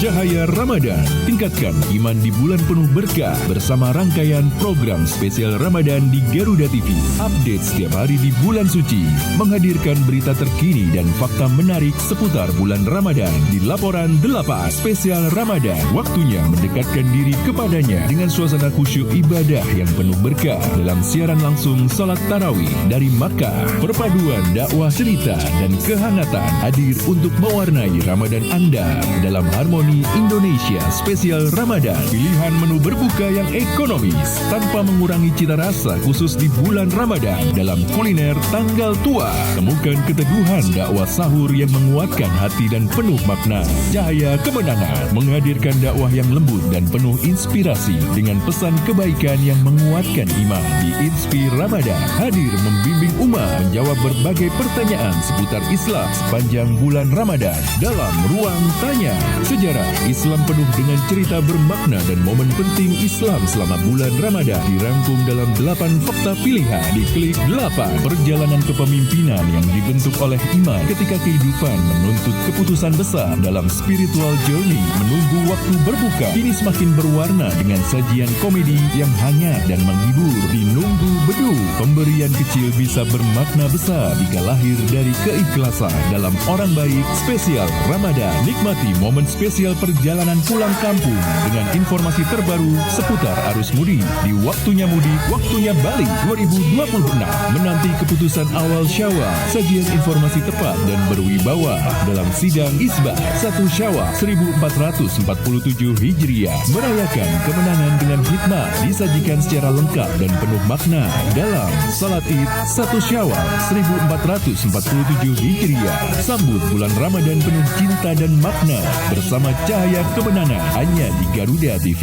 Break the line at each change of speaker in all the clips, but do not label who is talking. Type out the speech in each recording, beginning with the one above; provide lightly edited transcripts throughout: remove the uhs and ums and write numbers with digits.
Cahaya Ramadan. Tingkatkan iman di bulan penuh berkah bersama rangkaian program spesial Ramadan di Garuda TV. Update setiap hari di bulan suci, menghadirkan berita terkini dan fakta menarik seputar bulan Ramadan di Laporan 8 Spesial Ramadan. Waktunya mendekatkan diri kepadanya dengan suasana khusyuk ibadah yang penuh berkah dalam siaran langsung salat tarawih dari Makkah. Perpaduan dakwah cerita dan kehangatan hadir untuk mewarnai Ramadan Anda dalam Harmoni Indonesia Spesial Ramadan. Pilihan menu berbuka yang ekonomis tanpa mengurangi cita rasa khusus di bulan Ramadan dalam kuliner tanggal tua. Temukan keteguhan dakwah sahur yang menguatkan hati dan penuh makna. Cahaya Kemenangan menghadirkan dakwah yang lembut dan penuh inspirasi dengan pesan kebaikan yang menguatkan iman. Di Inspir Ramadan hadir membimbing umat menjawab berbagai pertanyaan seputar Islam sepanjang bulan Ramadan dalam Ruang Tanya. Sejarah Islam penuh dengan cerita bermakna dan momen penting Islam selama bulan Ramadan dirangkum dalam 8 fakta pilihan di Klik 8. Perjalanan kepemimpinan yang dibentuk oleh iman ketika kehidupan menuntut keputusan besar dalam spiritual journey menunggu waktu berbuka kini semakin berwarna dengan sajian komedi yang hangat dan menghibur di Nunggu Bedu. Pemberian kecil bisa bermakna besar jika lahir dari keikhlasan dalam Orang Baik Spesial Ramadan. Nikmati momen spesial perjalanan pulang kampung dengan informasi terbaru seputar arus mudik di Waktunya Mudik, Waktunya Balik 2026. Menanti keputusan awal Syawal, sajian informasi tepat dan berwibawa dalam sidang Isbah 1 Syawal 1447 Hijriah. Merayakan kemenangan dengan hikmah disajikan secara lengkap dan penuh makna dalam Salat Id 1 Syawal 1447 Hijriah. Sambut bulan Ramadan penuh cinta dan makna bersama Cahaya Kemenangan hanya di Garuda TV.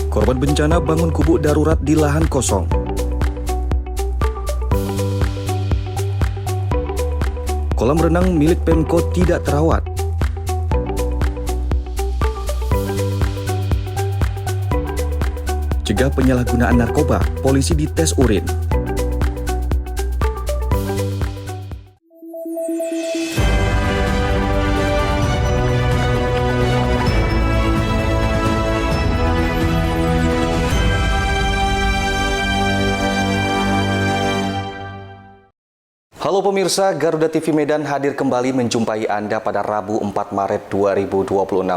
Korban bencana bangun gubuk darurat di lahan kosong. Kolam renang milik Pemkot tidak terawat. Cegah penyalahgunaan narkoba, polisi dites urin. Halo pemirsa, Garuda TV Medan hadir kembali menjumpai Anda pada Rabu 4 Maret 2026.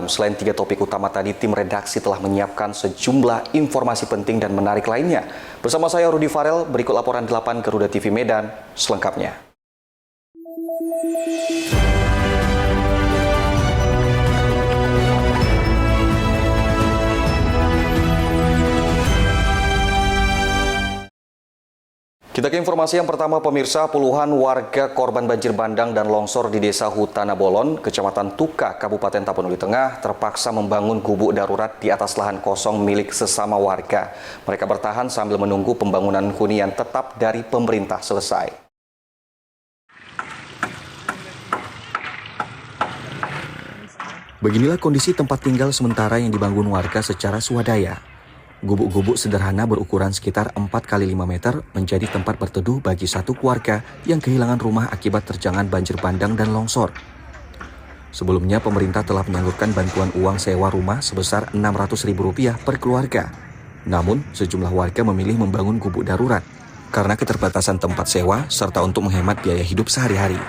Selain 3 topik utama tadi, tim redaksi telah menyiapkan sejumlah informasi penting dan menarik lainnya. Bersama saya Rudi Farel, berikut laporan 8 Garuda TV Medan selengkapnya. Kita ke informasi yang pertama pemirsa, puluhan warga korban banjir bandang dan longsor di Desa Hutana Bolon, Kecamatan Tuka, Kabupaten Tapanuli Tengah terpaksa membangun gubuk darurat di atas lahan kosong milik sesama warga. Mereka bertahan sambil menunggu pembangunan hunian tetap dari pemerintah selesai. Beginilah kondisi tempat tinggal sementara yang dibangun warga secara swadaya. Gubuk-gubuk sederhana berukuran sekitar 4 x 5 meter menjadi tempat berteduh bagi satu keluarga yang kehilangan rumah akibat terjangan banjir bandang dan longsor. Sebelumnya, pemerintah telah menyalurkan bantuan uang sewa rumah sebesar Rp600.000 per keluarga. Namun, sejumlah warga memilih membangun gubuk darurat karena keterbatasan tempat sewa serta untuk menghemat biaya hidup sehari-hari.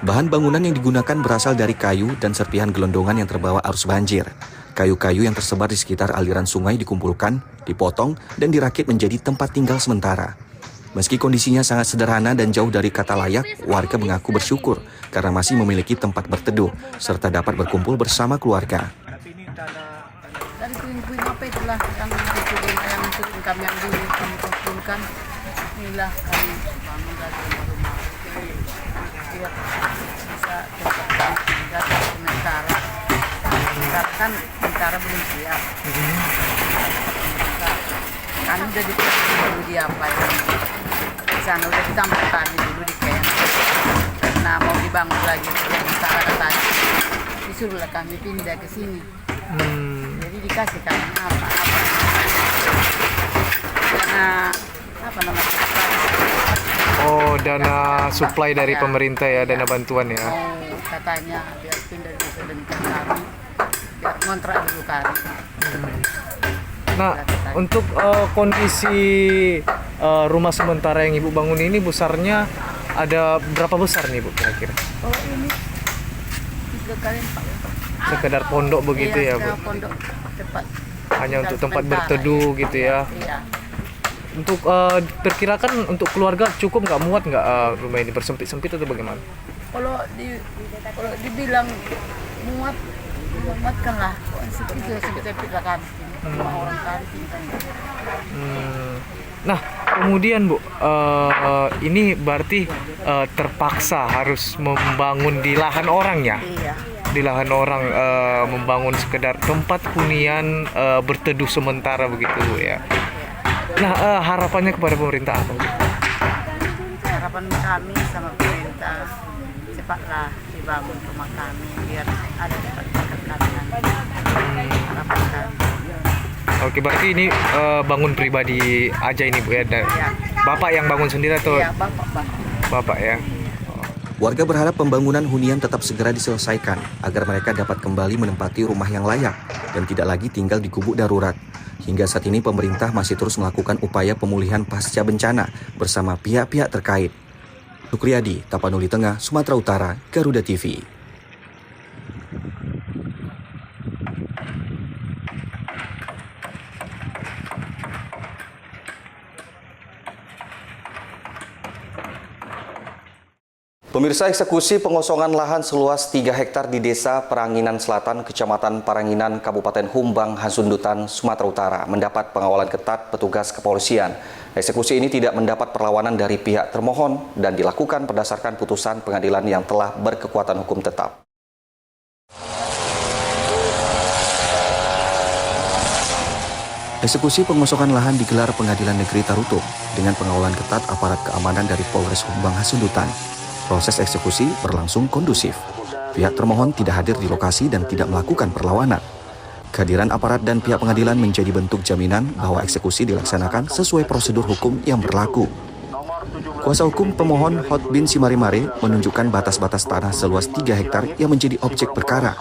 Bahan bangunan yang digunakan berasal dari kayu dan serpihan gelondongan yang terbawa arus banjir. Kayu-kayu yang tersebar di sekitar aliran sungai dikumpulkan, dipotong, dan dirakit menjadi tempat tinggal sementara. Meski kondisinya sangat sederhana dan jauh dari kata layak, warga mengaku bersyukur karena masih memiliki tempat berteduh, serta dapat berkumpul bersama keluarga.
Dari puing-puing apa itulah yang kami ambil, kami kumpulkan. Inilah kami bangun lagi rumah. Biar bisa tinggal sementara. Kan sementara belum siap. Kami udah dikasih dulu di apa ya? Di sana udah ditambah tadi dulu di camp. Karena mau dibangun lagi sementara katanya. Disuruhlah kami pindah ke sini. Jadi dikasih kami apa? Karena apa namanya?
Oh, dana supply dari
Ya.
pemerintah ya, dana bantuan ya.
Mau katanya biar pindah dulu sebentar kami, biar ngontrak dulu kami.
Nah, untuk kondisi rumah sementara yang Ibu bangun ini besarnya ada berapa besar nih Bu kira-kira?
Oh ini 3 kali 4.
Sekedar pondok begitu ya Bu?
Iya, pondok tempat.
Hanya untuk tempat
sementara,
berteduh
ya.
gitu ya?
Iya.
Untuk perkirakan untuk keluarga cukup nggak, muat nggak rumah ini, bersempit-sempit atau bagaimana?
Kalau dibilang muat kan lah. Itu sempit-sempit lah kami. Cuma orang kami tinggal.
Nah, kemudian Bu, ini berarti terpaksa harus membangun di lahan orang ya?
Iya.
Di lahan orang, membangun sekedar tempat hunian berteduh sementara begitu ya. Nah, harapannya kepada pemerintah apa?
Harapan kami sama pemerintah cepatlah dibangun rumah kami biar ada tempat makan kami. Harapan kami.
Oke, berarti ini bangun pribadi aja ini Bu ya? Dan
Iya.
Bapak yang bangun sendiri atau
Iya, Bapak.
Bapak ya?
Warga berharap pembangunan hunian tetap segera diselesaikan agar mereka dapat kembali menempati rumah yang layak dan tidak lagi tinggal di gubuk darurat. Hingga saat ini pemerintah masih terus melakukan upaya pemulihan pasca bencana bersama pihak-pihak terkait. Sukriyadi, Tapanuli Tengah, Sumatera Utara, Garuda TV. Pemirsa, eksekusi pengosongan lahan seluas 3 hektar di Desa Peranginan Selatan, Kecamatan Paranginan, Kabupaten Humbang, Hasundutan, Sumatera Utara mendapat pengawalan ketat petugas kepolisian. Eksekusi ini tidak mendapat perlawanan dari pihak termohon dan dilakukan berdasarkan putusan pengadilan yang telah berkekuatan hukum tetap. Eksekusi pengosongan lahan digelar Pengadilan Negeri Tarutung dengan pengawalan ketat aparat keamanan dari Polres Humbang Hasundutan. Proses eksekusi berlangsung kondusif. Pihak termohon tidak hadir di lokasi dan tidak melakukan perlawanan. Kehadiran aparat dan pihak pengadilan menjadi bentuk jaminan bahwa eksekusi dilaksanakan sesuai prosedur hukum yang berlaku. Kuasa hukum pemohon Hot bin Simarimare menunjukkan batas-batas tanah seluas 3 hektar yang menjadi objek perkara.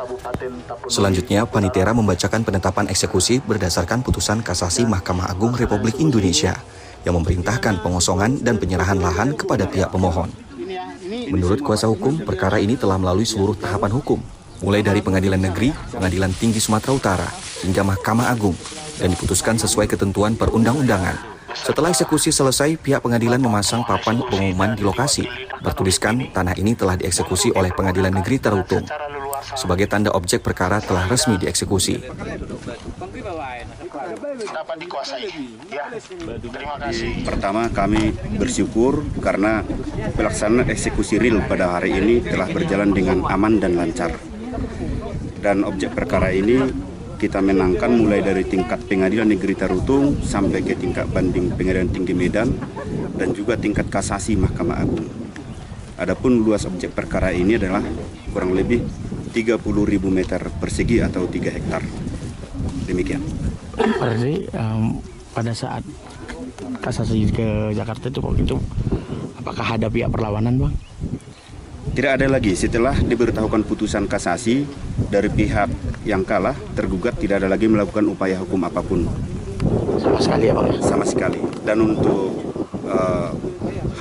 Selanjutnya, Panitera membacakan penetapan eksekusi berdasarkan putusan kasasi Mahkamah Agung Republik Indonesia yang memerintahkan pengosongan dan penyerahan lahan kepada pihak pemohon. Menurut kuasa hukum, perkara ini telah melalui seluruh tahapan hukum, mulai dari Pengadilan Negeri, Pengadilan Tinggi Sumatera Utara, hingga Mahkamah Agung, dan diputuskan sesuai ketentuan perundang-undangan. Setelah eksekusi selesai, pihak pengadilan memasang papan pengumuman di lokasi, bertuliskan tanah ini telah dieksekusi oleh Pengadilan Negeri Tarutung. Sebagai tanda objek perkara telah resmi dieksekusi.
Dapat dikuasai. Ya, terima kasih. Pertama, kami bersyukur karena pelaksanaan eksekusi real pada hari ini telah berjalan dengan aman dan lancar. Dan objek perkara ini kita menangkan mulai dari tingkat Pengadilan Negeri Tarutung sampai ke tingkat banding Pengadilan Tinggi Medan dan juga tingkat kasasi Mahkamah Agung. Adapun luas objek perkara ini adalah kurang lebih 30.000 meter persegi atau 3 hektar. Demikian.
Berarti pada saat kasasi ke Jakarta itu waktu itu apakah ada pihak perlawanan, Bang?
Tidak ada lagi. Setelah diberitahukan putusan kasasi dari pihak yang kalah, tergugat tidak ada lagi melakukan upaya hukum apapun.
Sama sekali ya, Bang?
Sama sekali. Dan untuk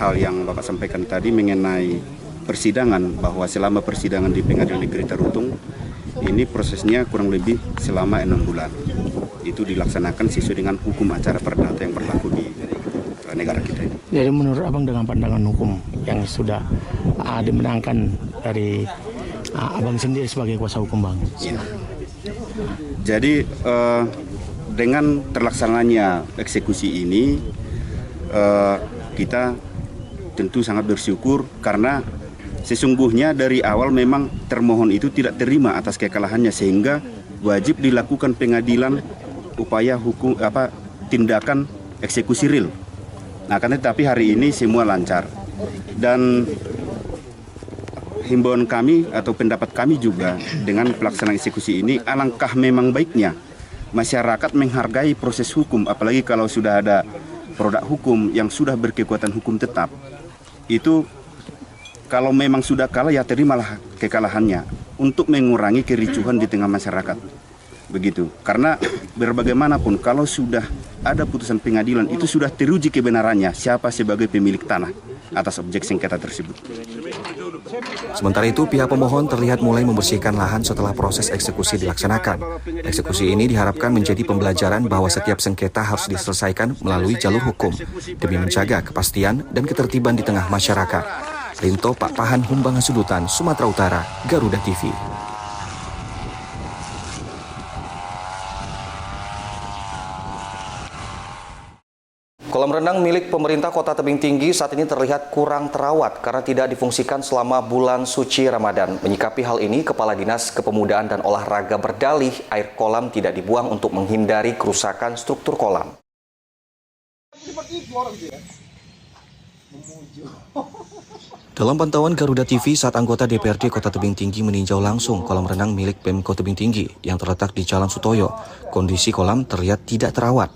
hal yang Bapak sampaikan tadi mengenai persidangan, bahwa selama persidangan di Pengadilan Negeri Tarutung ini prosesnya kurang lebih selama 6 bulan. Itu dilaksanakan sesuai dengan hukum acara perdata yang berlaku di negara kita ini.
Jadi menurut Abang dengan pandangan hukum yang sudah dimenangkan dari Abang sendiri sebagai kuasa hukum, Bang?
Ya. Jadi dengan terlaksananya eksekusi ini kita tentu sangat bersyukur karena sesungguhnya dari awal memang termohon itu tidak terima atas kekalahannya sehingga wajib dilakukan pengadilan upaya hukum tindakan eksekusi real. Nah, kan tetapi hari ini semua lancar. Dan himbauan kami atau pendapat kami juga dengan pelaksanaan eksekusi ini alangkah memang baiknya masyarakat menghargai proses hukum, apalagi kalau sudah ada produk hukum yang sudah berkekuatan hukum tetap. itu kalau memang sudah kalah ya terimalah kekalahannya untuk mengurangi kericuhan di tengah masyarakat. Begitu. Karena berbagaimanapun kalau sudah ada putusan pengadilan itu sudah teruji kebenarannya siapa sebagai pemilik tanah atas objek sengketa tersebut.
Sementara itu, pihak pemohon terlihat mulai membersihkan lahan setelah proses eksekusi dilaksanakan. Eksekusi ini diharapkan menjadi pembelajaran bahwa setiap sengketa harus diselesaikan melalui jalur hukum demi menjaga kepastian dan ketertiban di tengah masyarakat. Rinto Pak Pahan, Humbangan Sudutan, Sumatera Utara, Garuda TV. Kolam renang milik pemerintah Kota Tebing Tinggi saat ini terlihat kurang terawat karena tidak difungsikan selama bulan suci Ramadan. Menyikapi hal ini, Kepala Dinas Kepemudaan dan Olahraga berdalih air kolam tidak dibuang untuk menghindari kerusakan struktur kolam. Dalam pantauan Garuda TV saat anggota DPRD Kota Tebing Tinggi meninjau langsung kolam renang milik Pemko Tebing Tinggi yang terletak di Jalan Sutoyo, kondisi kolam terlihat tidak terawat.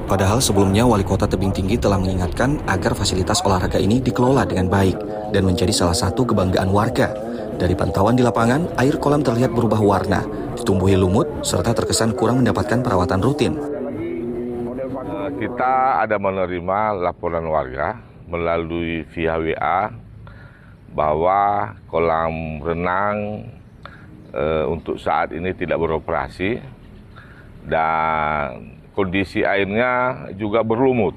Padahal sebelumnya Wali Kota Tebing Tinggi telah mengingatkan agar fasilitas olahraga ini dikelola dengan baik dan menjadi salah satu kebanggaan warga. Dari pantauan di lapangan, air kolam terlihat berubah warna, ditumbuhi lumut, serta terkesan kurang mendapatkan perawatan rutin.
Kita ada menerima laporan warga melalui via WA bahwa kolam renang untuk saat ini tidak beroperasi dan kondisi airnya juga berlumut.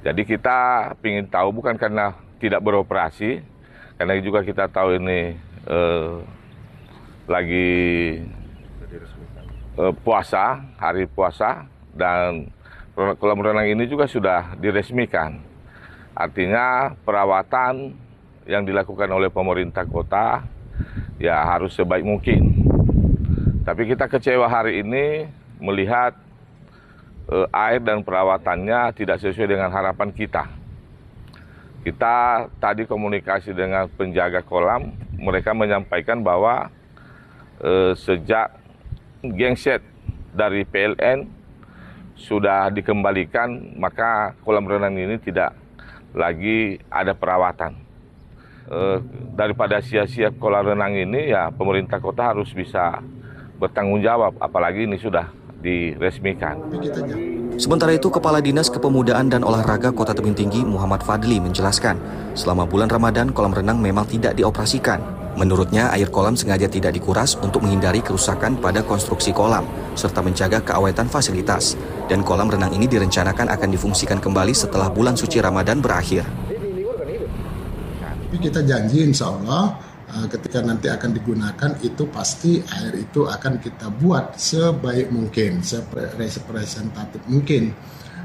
Jadi kita ingin tahu bukan karena tidak beroperasi, karena juga kita tahu ini lagi puasa, hari puasa, dan kolam renang ini juga sudah diresmikan. Artinya perawatan yang dilakukan oleh pemerintah kota ya harus sebaik mungkin. Tapi kita kecewa hari ini melihat air dan perawatannya tidak sesuai dengan harapan kita. Kita tadi komunikasi dengan penjaga kolam, mereka menyampaikan bahwa sejak genset dari PLN sudah dikembalikan, maka kolam renang ini tidak lagi ada perawatan. Daripada sia-sia kolam renang ini, ya pemerintah kota harus bisa bertanggung jawab, apalagi ini sudah diresmikan.
Sementara itu, Kepala Dinas Kepemudaan dan Olahraga Kota Tebing Tinggi Muhammad Fadli menjelaskan, selama bulan Ramadan kolam renang memang tidak dioperasikan. Menurutnya, air kolam sengaja tidak dikuras untuk menghindari kerusakan pada konstruksi kolam, serta menjaga keawetan fasilitas. Dan kolam renang ini direncanakan akan difungsikan kembali setelah bulan suci Ramadan berakhir.
Kita janji insya Allah ketika nanti akan digunakan itu pasti air itu akan kita buat sebaik mungkin, serepresentatif mungkin.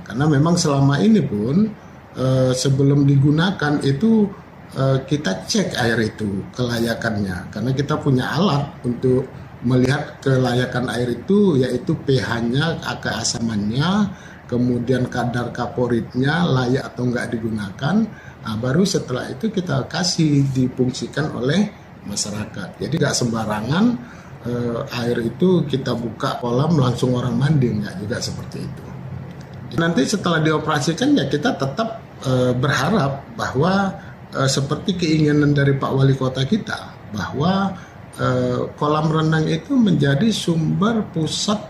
Karena memang selama ini pun sebelum digunakan itu kita cek air itu kelayakannya. Karena kita punya alat untuk melihat kelayakan air itu, yaitu pH-nya, keasamannya, kemudian kadar kaporitnya layak atau enggak digunakan. Nah, baru setelah itu kita kasih difungsikan oleh masyarakat. Jadi nggak sembarangan air itu kita buka kolam langsung orang mandi, nggak juga seperti itu. Nanti setelah dioperasikan ya kita tetap berharap bahwa seperti keinginan dari Pak Wali Kota kita bahwa kolam renang itu menjadi sumber pusat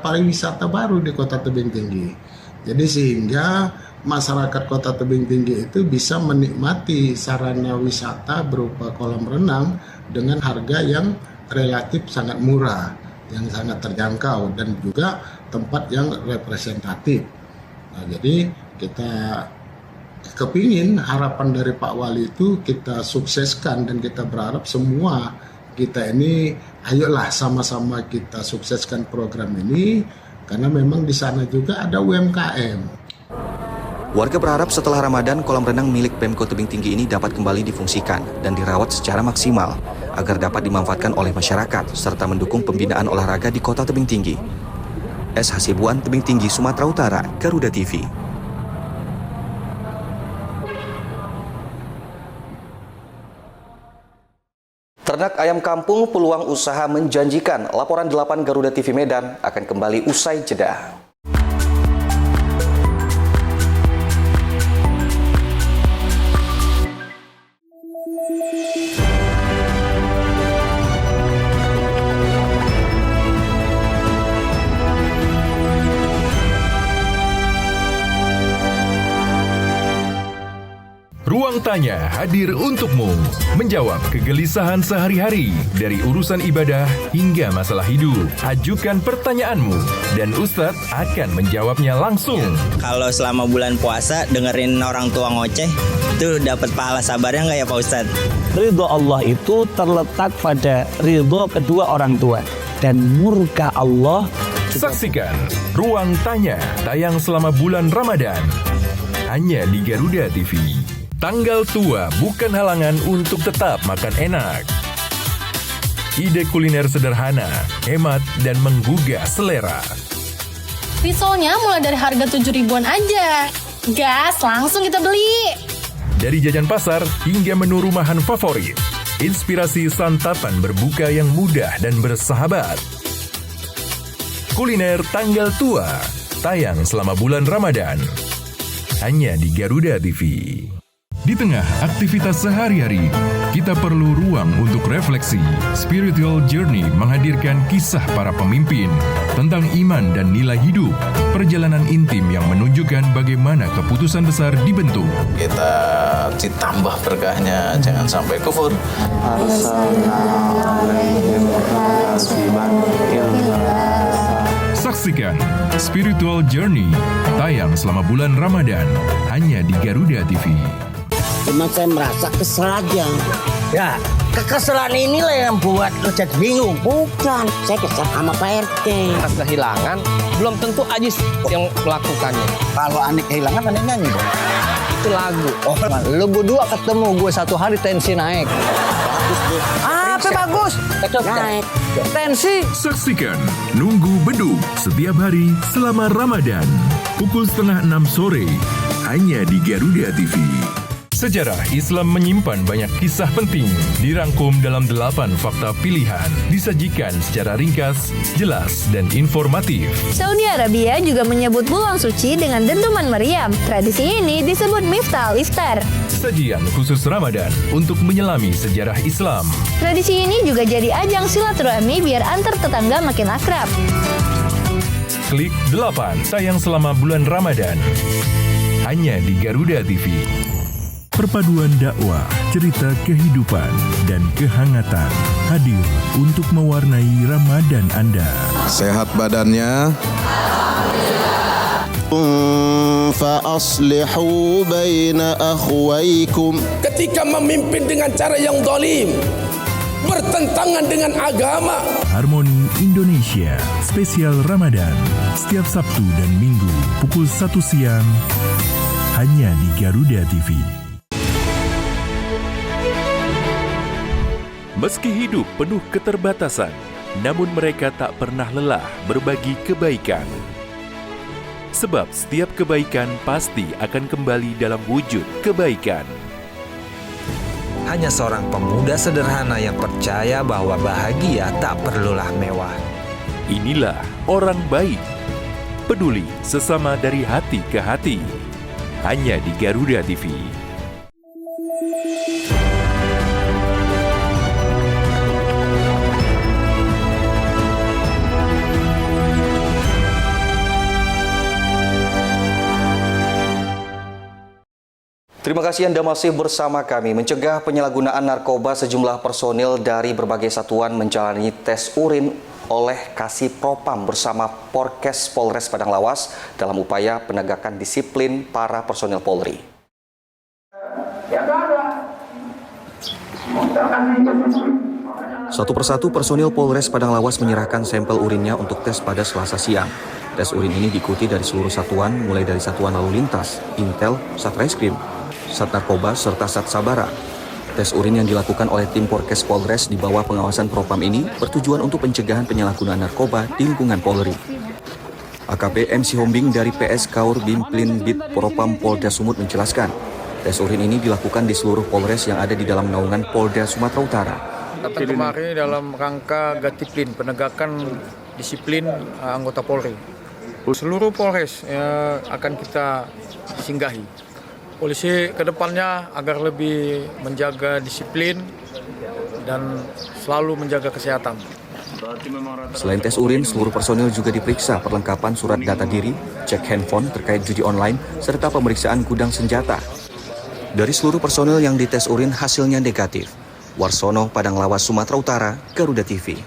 pariwisata baru di Kota Tebing Tinggi. Jadi sehingga masyarakat Kota Tebing Tinggi itu bisa menikmati sarana wisata berupa kolam renang dengan harga yang relatif sangat murah, yang sangat terjangkau dan juga tempat yang representatif. Nah, jadi kita kepingin harapan dari Pak Wali itu kita sukseskan dan kita berharap semua kita ini ayolah sama-sama kita sukseskan program ini karena memang di sana juga ada UMKM.
Warga berharap setelah Ramadan kolam renang milik Pemko Tebing Tinggi ini dapat kembali difungsikan dan dirawat secara maksimal agar dapat dimanfaatkan oleh masyarakat serta mendukung pembinaan olahraga di Kota Tebing Tinggi. S. Hasibuan, Tebing Tinggi, Sumatera Utara, Garuda TV. Ternak ayam kampung peluang usaha menjanjikan. Laporan 8 Garuda TV Medan akan kembali usai jeda.
Tanya hadir untukmu, menjawab kegelisahan sehari-hari dari urusan ibadah hingga masalah hidup. Ajukan pertanyaanmu dan Ustadz akan menjawabnya langsung.
Kalau selama bulan puasa dengerin orang tua ngoceh, itu dapat pahala sabarnya nggak ya Pak Ustadz?
Ridho Allah itu terletak pada ridho kedua orang tua dan murka Allah.
Saksikan Ruang Tanya tayang selama bulan Ramadan hanya di Garuda TV. Tanggal tua bukan halangan untuk tetap makan enak. Ide kuliner sederhana, hemat, dan menggugah selera.
Risolnya mulai dari harga 7 ribuan aja. Gas, langsung kita beli.
Dari jajan pasar hingga menu rumahan favorit. Inspirasi santapan berbuka yang mudah dan bersahabat. Kuliner Tanggal Tua tayang selama bulan Ramadan hanya di Garuda TV. Di tengah aktivitas sehari-hari, kita perlu ruang untuk refleksi. Spiritual Journey menghadirkan kisah para pemimpin tentang iman dan nilai hidup. Perjalanan intim yang menunjukkan bagaimana keputusan besar dibentuk.
Kita ditambah berkahnya, jangan sampai kufur.
Saksikan Spiritual Journey tayang selama bulan Ramadan hanya di Garuda TV.
Cuma saya merasa kesel aja. Ya, kekesalan inilah yang buat lo jadi bingung. Bukan, saya kesel sama Pak RT.
Pas kehilangan, belum tentu Ajis yang melakukannya.
Kalau Anik kehilangan, Anik nyanyi dong.
Itu lagu. Oh, lu berdua ketemu, gue satu hari tensi naik.
Apa bagus? Naik.
Tensi.
Saksikan Nunggu Beduk setiap hari selama Ramadan. Pukul 5:30 sore hanya di Garuda TV. Sejarah Islam menyimpan banyak kisah penting, dirangkum dalam 8 fakta pilihan, disajikan secara ringkas, jelas, dan informatif.
Saudi Arabia juga menyebut bulan suci dengan dentuman meriam. Tradisi ini disebut Miftah al-Iftar.
Sajian khusus Ramadan untuk menyelami sejarah Islam.
Tradisi ini juga jadi ajang silaturahmi biar antar tetangga makin akrab.
Klik 8 tayang selama bulan Ramadan hanya di Garuda TV. Perpaduan dakwah, cerita kehidupan, dan kehangatan hadir untuk mewarnai Ramadan Anda.
Sehat badannya. Fa'aslihu baina akhwaikum.
Ketika memimpin dengan cara yang zalim, bertentangan dengan agama.
Harmoni Indonesia, spesial Ramadan, setiap Sabtu dan Minggu, pukul 1 siang, hanya di Garuda TV. Meski hidup penuh keterbatasan, namun mereka tak pernah lelah berbagi kebaikan. Sebab setiap kebaikan pasti akan kembali dalam wujud kebaikan.
Hanya seorang pemuda sederhana yang percaya bahwa bahagia tak perlulah mewah.
Inilah orang baik, peduli sesama dari hati ke hati. Hanya di Garuda TV.
Terima kasih Anda masih bersama kami. Mencegah penyalahgunaan narkoba, sejumlah personil dari berbagai satuan menjalani tes urin oleh Kasih Propam bersama Porkes Polres Padang Lawas dalam upaya penegakan disiplin para personil Polri. Satu persatu personil Polres Padang Lawas menyerahkan sampel urinnya untuk tes pada Selasa siang. Tes urin ini diikuti dari seluruh satuan, mulai dari Satuan Lalu Lintas, Intel, Satreskrim, Sat Narkoba, serta Sat Sabara. Tes urin yang dilakukan oleh tim Porkes Polres di bawah pengawasan Propam ini bertujuan untuk pencegahan penyalahgunaan narkoba di lingkungan Polri. AKP MC Hombing dari PS Kaur Bimplin Bit Propam Polda Sumut menjelaskan, tes urin ini dilakukan di seluruh Polres yang ada di dalam naungan Polda Sumatera Utara.
Datang kemari dalam rangka Gatiplin, penegakan disiplin anggota Polri. Seluruh Polres akan kita singgahi. Polisi ke depannya agar lebih menjaga disiplin dan selalu menjaga kesehatan.
Selain tes urin, seluruh personil juga diperiksa perlengkapan surat data diri, cek handphone terkait judi online, serta pemeriksaan gudang senjata. Dari seluruh personel yang dites urin hasilnya negatif. Warsono, Padang Lawas, Sumatera Utara, Garuda TV.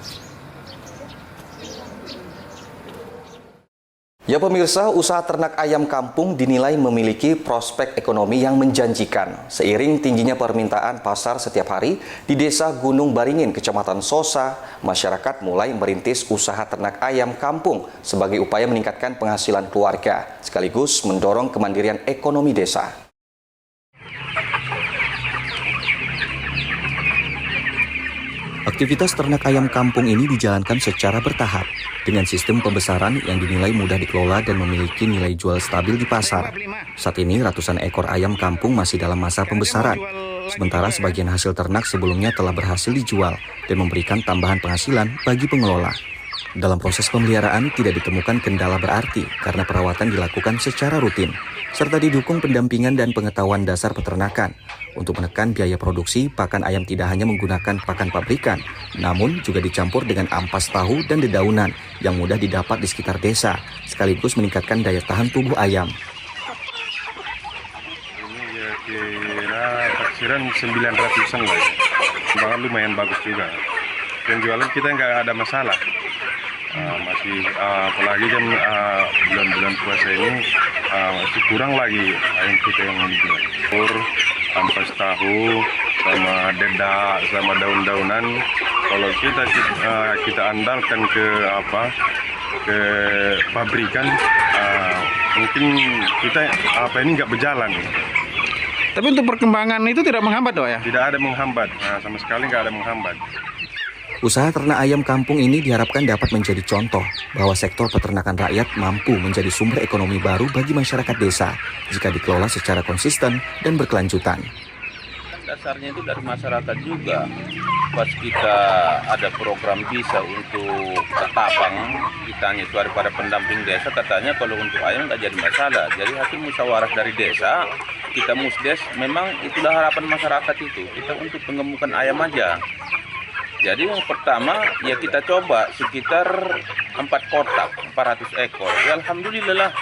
Ya pemirsa, usaha ternak ayam kampung dinilai memiliki prospek ekonomi yang menjanjikan. Seiring tingginya permintaan pasar setiap hari, di Desa Gunung Baringin, Kecamatan Sosa, masyarakat mulai merintis usaha ternak ayam kampung sebagai upaya meningkatkan penghasilan keluarga, sekaligus mendorong kemandirian ekonomi desa. Aktivitas ternak ayam kampung ini dijalankan secara bertahap dengan sistem pembesaran yang dinilai mudah dikelola dan memiliki nilai jual stabil di pasar. Saat ini ratusan ekor ayam kampung masih dalam masa pembesaran, sementara sebagian hasil ternak sebelumnya telah berhasil dijual dan memberikan tambahan penghasilan bagi pengelola. Dalam proses pemeliharaan tidak ditemukan kendala berarti karena perawatan dilakukan secara rutin, serta didukung pendampingan dan pengetahuan dasar peternakan. Untuk menekan biaya produksi, pakan ayam tidak hanya menggunakan pakan pabrikan, namun juga dicampur dengan ampas tahu dan dedaunan yang mudah didapat di sekitar desa, sekaligus meningkatkan daya tahan tubuh ayam.
Ini ya kira taksiran 900-an lah ya. Bahkan lumayan bagus juga. Penjualan kita nggak ada masalah. Masih apalagi kan bulan-bulan puasa ini masih kurang lagi ayam kita yang dijual. Ampas tahu sama dedak sama daun-daunan. Kalau kita andalkan ke pabrikan, mungkin kita ini nggak berjalan.
Tapi untuk perkembangan itu tidak menghambat, Dok ya?
Tidak ada menghambat, sama sekali nggak ada menghambat.
Usaha ternak ayam kampung ini diharapkan dapat menjadi contoh bahwa sektor peternakan rakyat mampu menjadi sumber ekonomi baru bagi masyarakat desa jika dikelola secara konsisten dan berkelanjutan.
Dasarnya itu dari masyarakat juga. Pas kita ada program bisa untuk ketapang, kitanya itu pada pendamping desa, katanya kalau untuk ayam nggak jadi masalah. Jadi hasil musyawarah dari desa, kita musdes, memang itulah harapan masyarakat itu. Kita untuk pengemukan ayam aja. Jadi yang pertama ya kita coba sekitar 4 kotak, 400 ekor. Ya alhamdulillah,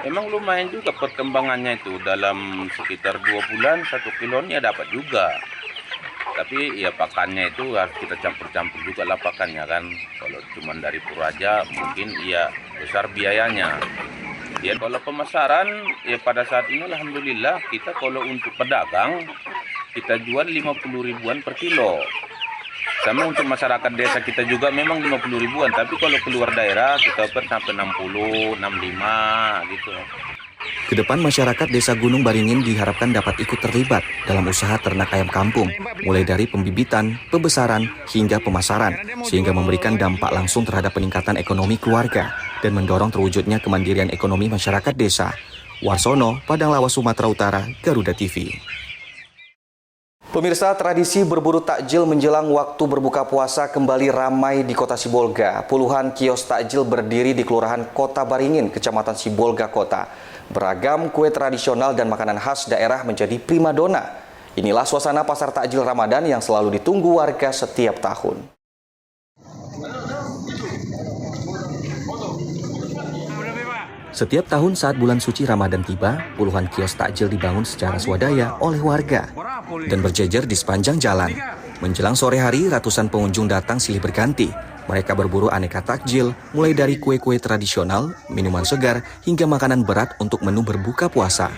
memang lumayan juga perkembangannya itu. Dalam sekitar 2 bulan 1 kilonya dapat juga. Tapi ya pakannya itu harus kita campur-campur juga lah pakannya kan. Kalau cuma dari Puraja mungkin ya besar biayanya. Ya kalau pemasaran ya pada saat ini alhamdulillah kita kalau untuk pedagang kita jual 50 ribuan per kilo. Sama untuk masyarakat desa kita juga memang 50 ribuan, tapi kalau keluar daerah kita oper sampai 60, 65 gitu.
Kedepan masyarakat Desa Gunung Baringin diharapkan dapat ikut terlibat dalam usaha ternak ayam kampung, mulai dari pembibitan, pembesaran, hingga pemasaran, sehingga memberikan dampak langsung terhadap peningkatan ekonomi keluarga dan mendorong terwujudnya kemandirian ekonomi masyarakat desa. Warsono, Padang Lawas, Sumatera Utara, Garuda TV. Pemirsa, tradisi berburu takjil menjelang waktu berbuka puasa kembali ramai di Kota Sibolga. Puluhan kios takjil berdiri di Kelurahan Kota Baringin, Kecamatan Sibolga Kota. Beragam kue tradisional dan makanan khas daerah menjadi primadona. Inilah suasana pasar takjil Ramadan yang selalu ditunggu warga setiap tahun. Setiap tahun saat bulan suci Ramadan tiba, puluhan kios takjil dibangun secara swadaya oleh warga dan berjejer di sepanjang jalan. Menjelang sore hari, ratusan pengunjung datang silih berganti. Mereka berburu aneka takjil, mulai dari kue-kue tradisional, minuman segar, hingga makanan berat untuk menu berbuka puasa.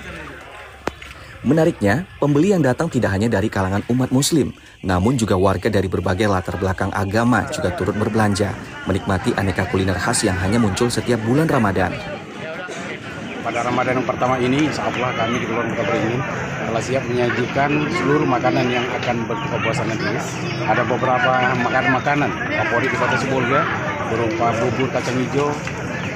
Menariknya, pembeli yang datang tidak hanya dari kalangan umat muslim, namun juga warga dari berbagai latar belakang agama juga turut berbelanja, menikmati aneka kuliner khas yang hanya muncul setiap bulan Ramadan.
Pada Ramadan yang pertama ini, insyaallah kami di Kelurahan Kota Baringin telah siap menyajikan seluruh makanan yang akan berbuka puasa nanti. Ada beberapa makanan favorit di Kota Sibolga, berupa bubur kacang hijau,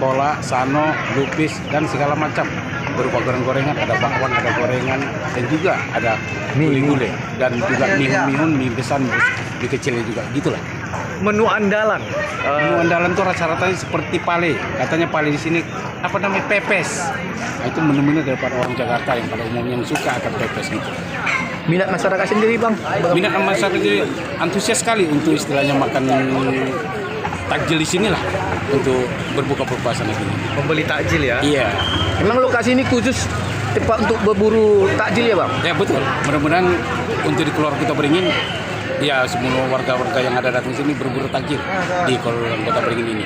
kolak, sano, lupis, dan segala macam. Berupa goreng-gorengan, ada bakwan, ada gorengan, dan juga ada gulai-gulai, dan juga mihun, mie besar, mie kecilnya juga, gitulah.
Menu andalan.
Menu andalan itu rata-rata seperti pale. Katanya pale di sini apa namanya pepes. Nah, itu menu-menu daripada orang Jakarta yang pada umumnya yang suka akan pepes gitu.
Minat masyarakat sendiri, Bang?
Minat masyarakat sendiri antusias sekali untuk istilahnya makan takjil di sinilah untuk berbuka puasa nanti.
Membeli takjil ya?
Iya.
Memang lokasi ini khusus tempat untuk berburu takjil ya Bang?
Ya betul, mudah-mudahan untuk di Keluar Kota Beringin, ya semua warga-warga yang ada datang sini berburu takjil di Kota Beringin ini.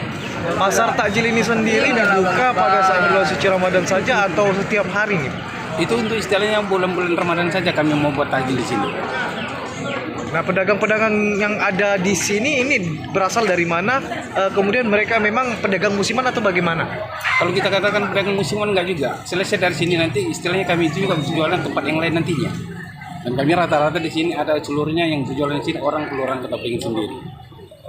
Pasar takjil ini sendiri dibuka pada saat bulan suci Ramadan saja atau setiap hari nih?
Itu untuk istilahnya bulan-bulan Ramadan saja kami mau buat takjil di sini.
Nah, pedagang-pedagang yang ada di sini ini berasal dari mana? Kemudian mereka memang pedagang musiman atau bagaimana?
Kalau kita katakan pedagang musiman enggak juga. Selesai dari sini nanti istilahnya kami itu juga berjualan tempat yang lain nantinya. Dan kami rata-rata di sini ada seluruhnya yang berjualan di sini orang Kelurahan Kota Beringin sendiri.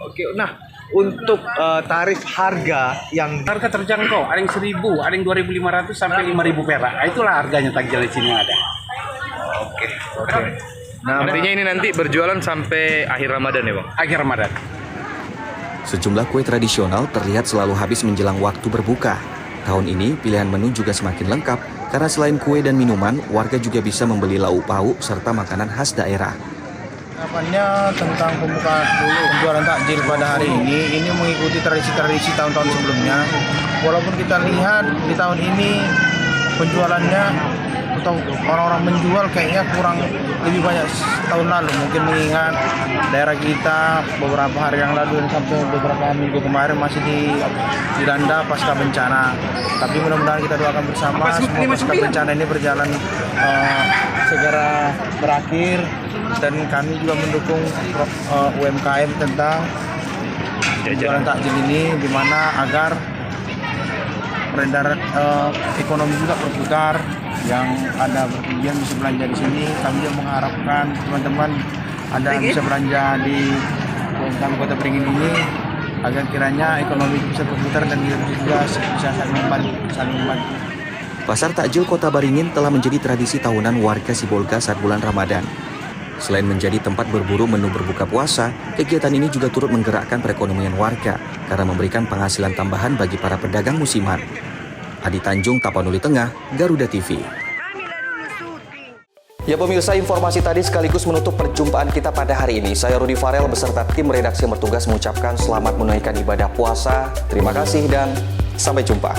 Oke, nah untuk tarif harga yang
harga terjangkau, ada yang 1.000, ada yang 2.500 sampai 5.000 perak. Itulah harganya takjil di sini yang ada.
Oke. Nah, artinya ini nanti berjualan sampai akhir Ramadan ya Bang?
Akhir Ramadan.
Sejumlah kue tradisional terlihat selalu habis menjelang waktu berbuka. Tahun ini pilihan menu juga semakin lengkap karena selain kue dan minuman, warga juga bisa membeli lauk pauk serta makanan khas daerah.
Harapannya tentang penjualan takjil pada hari ini mengikuti tradisi-tradisi tahun-tahun sebelumnya. Walaupun kita lihat di tahun ini penjualannya atau orang-orang menjual kayaknya kurang lebih banyak tahun lalu, mungkin mengingat daerah kita beberapa hari yang lalu dan sampai beberapa minggu kemarin masih dilanda pasca bencana. Tapi mudah-mudahan kita doakan bersama semua pasca bencana ini berjalan segera berakhir, dan kami juga mendukung UMKM tentang penjualan takjil ini, di mana agar peredaran ekonomi juga berputar. Yang ada berpergian bisa belanja di sini. Kami juga mengharapkan teman-teman ada bisa belanja di UMKM Kota Beringin ini agar kiranya ekonomi bisa berputar dan juga bisa saling membantu.
Pasar takjil Kota Beringin telah menjadi tradisi tahunan warga Sibolga saat bulan Ramadan. Selain menjadi tempat berburu menu berbuka puasa, kegiatan ini juga turut menggerakkan perekonomian warga karena memberikan penghasilan tambahan bagi para pedagang musiman. Adi Tanjung, Tapanuli Tengah, Garuda TV. Ya pemirsa, informasi tadi sekaligus menutup perjumpaan kita pada hari ini. Saya Rudi Farel beserta tim redaksi yang bertugas mengucapkan selamat menunaikan ibadah puasa. Terima kasih dan sampai jumpa.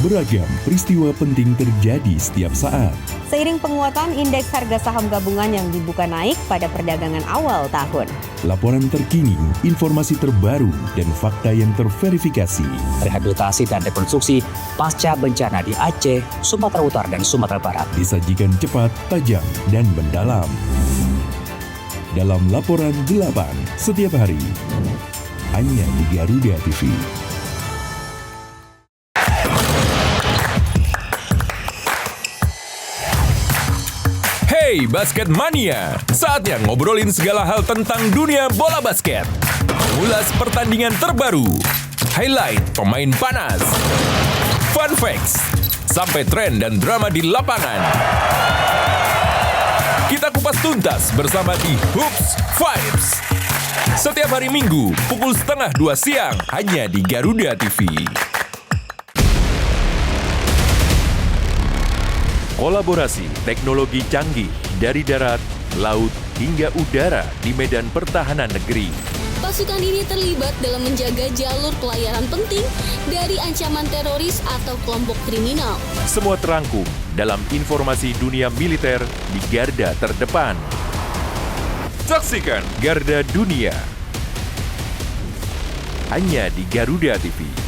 Beragam peristiwa penting terjadi setiap saat.
Seiring penguatan indeks harga saham gabungan yang dibuka naik pada perdagangan awal tahun.
Laporan terkini, informasi terbaru, dan fakta yang terverifikasi.
Rehabilitasi dan rekonstruksi pasca bencana di Aceh, Sumatera Utara, dan Sumatera Barat.
Disajikan cepat, tajam, dan mendalam. Dalam Laporan 8 setiap hari. Hanya di Garuda TV. Hey Basket Mania, saatnya ngobrolin segala hal tentang dunia bola basket. Ulas pertandingan terbaru, highlight pemain panas, fun facts, sampai tren dan drama di lapangan. Kita kupas tuntas bersama di Hoops Vibes. Setiap hari Minggu, pukul 1:30 siang, hanya di Garuda TV. Kolaborasi teknologi canggih dari darat, laut, hingga udara di medan pertahanan negeri.
Pasukan ini terlibat dalam menjaga jalur pelayaran penting dari ancaman teroris atau kelompok kriminal.
Semua terangkum dalam informasi dunia militer di garda terdepan. Saksikan Garda Dunia hanya di Garuda TV.